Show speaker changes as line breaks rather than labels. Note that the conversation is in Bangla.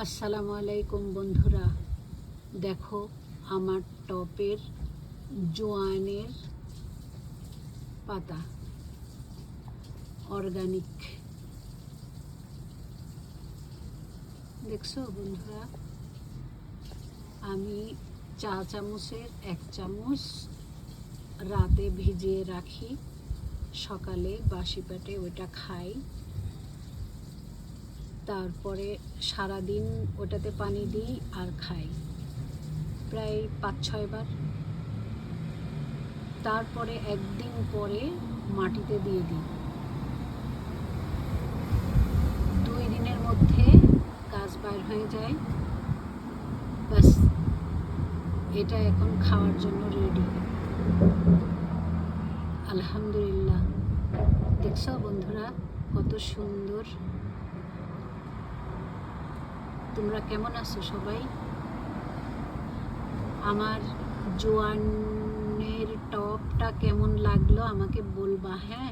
আসসালামু আলাইকুম বন্ধুরা, দেখো আমার টপের জোয়ানের পাতা অর্গানিক। দেখছো বন্ধুরা, আমি চা চামচের 1 চামচ রাতে ভিজিয়ে রাখি, সকালে বাসি পেটে ওইটা খাই। তারপরে সারাদিন ওটাতে পানি দিই আর খাই, প্রায় 5-6 বার। তারপরে একদিন পরে মাটিতে দিয়ে দিই। 2 দিনের মধ্যে গাছ বাইর হয়ে যায়। ব্যাস, এটা এখন খাওয়ার জন্য রেডি। আলহামদুলিল্লাহ। দেখছো বন্ধুরা কত সুন্দর। তোমরা কেমন আছো সবাই? আমার জোয়ানের টপটা কেমন লাগলো আমাকে বলবা, হ্যাঁ।